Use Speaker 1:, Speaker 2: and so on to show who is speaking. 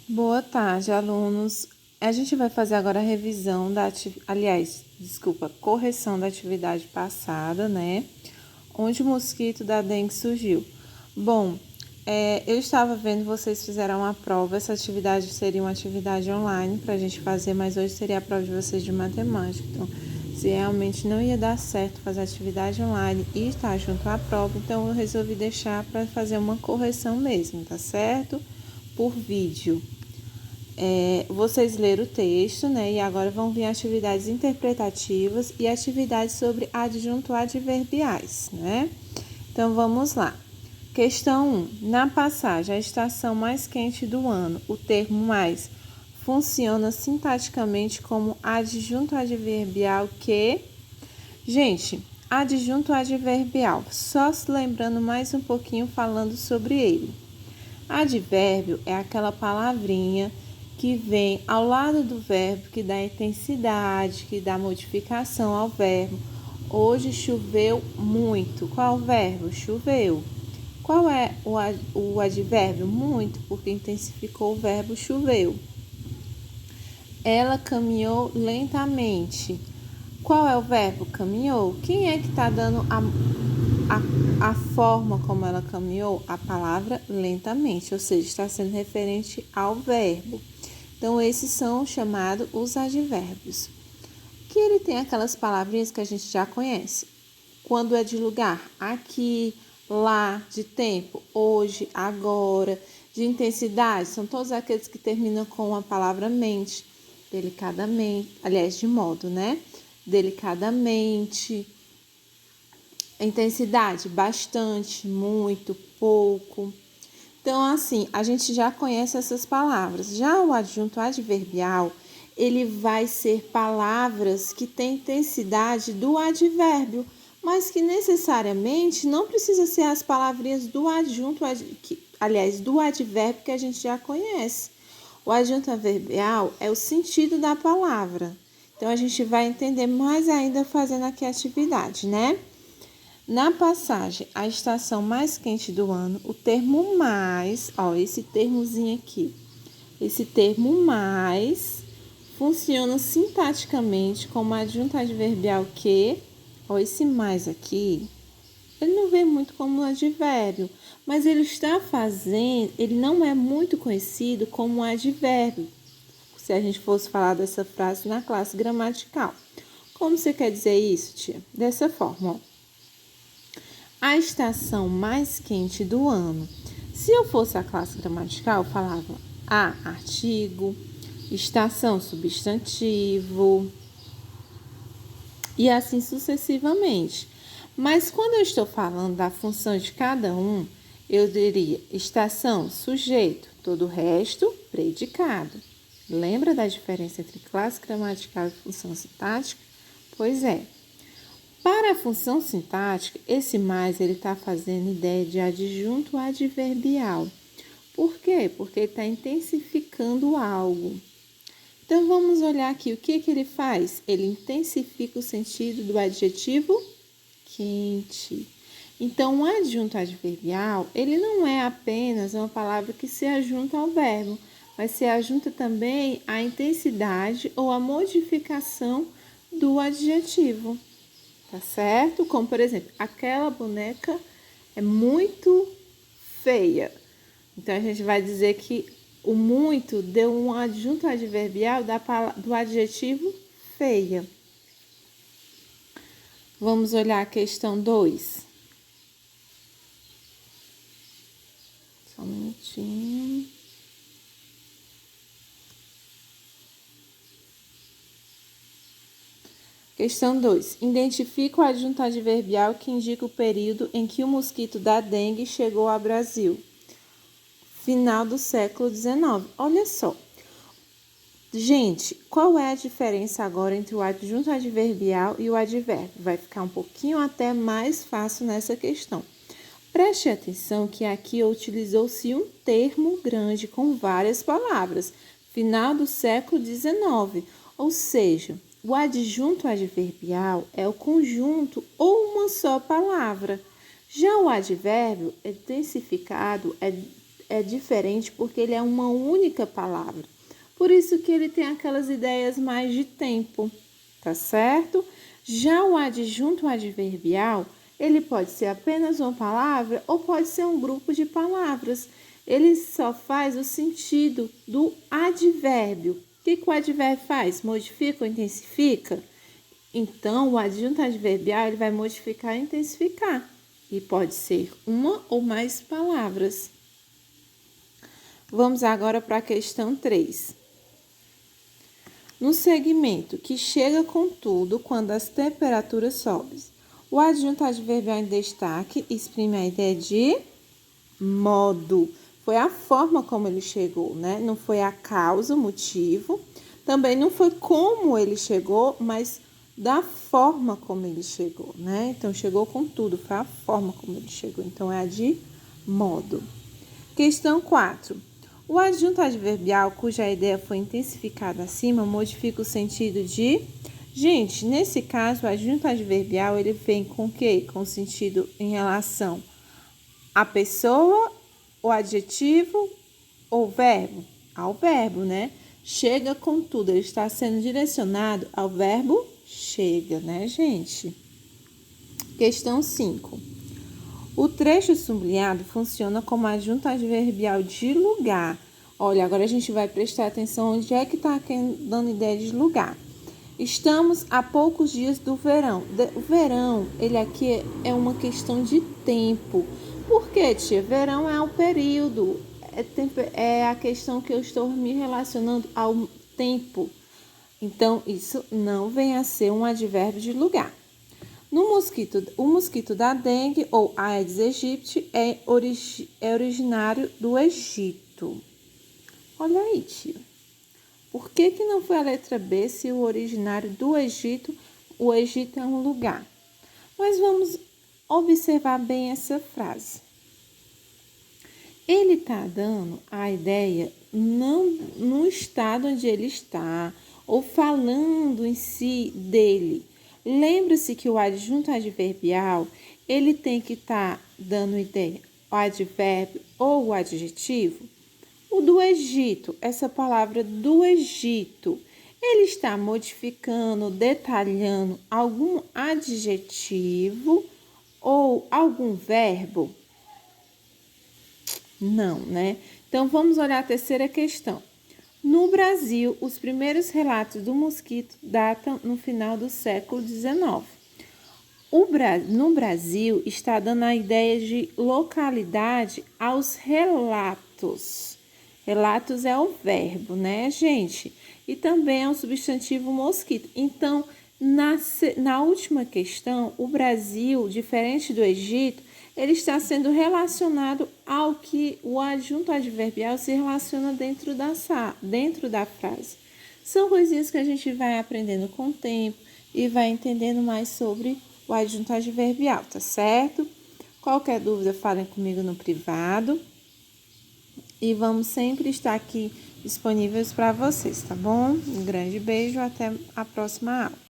Speaker 1: Boa tarde, alunos. A gente vai fazer agora a revisão correção da atividade passada, né? Onde o mosquito da dengue surgiu. Bom, eu estava vendo vocês fizeram uma prova. Essa atividade seria uma atividade online para a gente fazer, mas hoje seria a prova de vocês de matemática. Então, se realmente não ia dar certo fazer a atividade online e estar junto à prova, então eu resolvi deixar para fazer uma correção mesmo, tá certo? Por vídeo. Vocês leram o texto, né? E agora vão vir atividades interpretativas e atividades sobre adjunto adverbiais, né? Então vamos lá. Questão 1. Na passagem, a estação mais quente do ano, o termo mais funciona sintaticamente como adjunto adverbial que... Gente, adjunto adverbial, só se lembrando mais um pouquinho falando sobre ele. Advérbio é aquela palavrinha que vem ao lado do verbo, que dá intensidade, que dá modificação ao verbo. Hoje choveu muito. Qual verbo? Choveu. Qual é o advérbio? Muito, porque intensificou o verbo choveu. Ela caminhou lentamente. Qual é o verbo? Caminhou. Quem é que está dando a forma como ela caminhou? A palavra lentamente, ou seja, está sendo referente ao verbo. Então, esses são chamados os advérbios. Que ele tem aquelas palavrinhas que a gente já conhece. Quando é de lugar, aqui, lá, de tempo, hoje, agora, de intensidade, são todos aqueles que terminam com a palavra mente, delicadamente, aliás, de modo, né? Delicadamente. Intensidade, bastante, muito, pouco. Então, assim, a gente já conhece essas palavras. Já o adjunto adverbial, ele vai ser palavras que têm intensidade do advérbio, mas que necessariamente não precisa ser as palavrinhas do adjunto, do advérbio que a gente já conhece. O adjunto adverbial é o sentido da palavra. Então, a gente vai entender mais ainda fazendo aqui a atividade, né? Na passagem, a estação mais quente do ano, o termo mais, esse termozinho aqui, esse termo mais funciona sintaticamente como adjunto adverbial que, esse mais aqui, ele não vem muito como advérbio, mas ele não é muito conhecido como advérbio, se a gente fosse falar dessa frase na classe gramatical. Como você quer dizer isso, tia? Dessa forma, a estação mais quente do ano. Se eu fosse a classe gramatical, eu falava artigo, estação, substantivo e assim sucessivamente. Mas quando eu estou falando da função de cada um, eu diria estação, sujeito, todo o resto, predicado. Lembra da diferença entre classe gramatical e função sintática? Pois é. Para a função sintática, esse mais ele está fazendo ideia de adjunto adverbial. Por quê? Porque ele está intensificando algo. Então, vamos olhar aqui o que ele faz. Ele intensifica o sentido do adjetivo quente. Então, o adjunto adverbial, ele não é apenas uma palavra que se ajunta ao verbo, mas se ajunta também à intensidade ou à modificação do adjetivo. Tá certo? Como, por exemplo, aquela boneca é muito feia. Então, a gente vai dizer que o muito deu um adjunto adverbial do adjetivo feia. Vamos olhar a questão 2. Só um minutinho. Questão 2. Identifica o adjunto adverbial que indica o período em que o mosquito da dengue chegou ao Brasil. Final do século XIX. Olha só. Gente, qual é a diferença agora entre o adjunto adverbial e o advérbio? Vai ficar um pouquinho até mais fácil nessa questão. Preste atenção que aqui utilizou-se um termo grande com várias palavras. Final do século XIX. Ou seja, o adjunto adverbial é o conjunto ou uma só palavra. Já o advérbio intensificado é diferente porque ele é uma única palavra. Por isso que ele tem aquelas ideias mais de tempo, tá certo? Já o adjunto adverbial, ele pode ser apenas uma palavra ou pode ser um grupo de palavras. Ele só faz o sentido do advérbio. O que o advérbio faz? Modifica ou intensifica? Então, o adjunto adverbial ele vai modificar e intensificar. E pode ser uma ou mais palavras. Vamos agora para a questão 3. No segmento que chega com tudo quando as temperaturas sobem, o adjunto adverbial em destaque exprime a ideia de modo. Foi a forma como ele chegou, né? Não foi a causa, o motivo. Também não foi como ele chegou, mas da forma como ele chegou, né? Então, chegou com tudo, foi a forma como ele chegou. Então, é a de modo. Questão 4. O adjunto adverbial, cuja ideia foi intensificada acima, modifica o sentido de... Gente, nesse caso, o adjunto adverbial, ele vem com o quê? Com o sentido em relação à pessoa, o adjetivo ou verbo? Ao verbo, né? Chega com tudo, ele está sendo direcionado ao verbo chega, né, gente? Questão 5. O trecho sublinhado funciona como adjunto adverbial de lugar. Olha, agora a gente vai prestar atenção onde é que está dando ideia de lugar. Estamos a poucos dias do verão. O verão, ele aqui é uma questão de tempo. Por quê, tia? Verão é o período. É a questão que eu estou me relacionando ao tempo. Então, isso não vem a ser um advérbio de lugar. O mosquito da dengue, ou Aedes aegypti, é originário do Egito. Olha aí, tia. Por que não foi a letra B se o originário do Egito, o Egito é um lugar? Mas vamos observar bem essa frase. Ele está dando a ideia não no estado onde ele está, ou falando em si dele. Lembra-se que o adjunto adverbial, ele tem que estar dando ideia, o advérbio ou o adjetivo. O do Egito, essa palavra do Egito, ele está modificando, detalhando algum adjetivo ou algum verbo? Não, né? Então, vamos olhar a terceira questão. No Brasil, os primeiros relatos do mosquito datam no final do século XIX. No Brasil, está dando a ideia de localidade aos relatos. Relatos é o verbo, né, gente? E também é o substantivo mosquito. Então, na última questão, o Brasil, diferente do Egito, ele está sendo relacionado ao que o adjunto adverbial se relaciona dentro da frase. São coisinhas que a gente vai aprendendo com o tempo e vai entendendo mais sobre o adjunto adverbial, tá certo? Qualquer dúvida, falem comigo no privado. E vamos sempre estar aqui disponíveis para vocês, tá bom? Um grande beijo, até a próxima aula.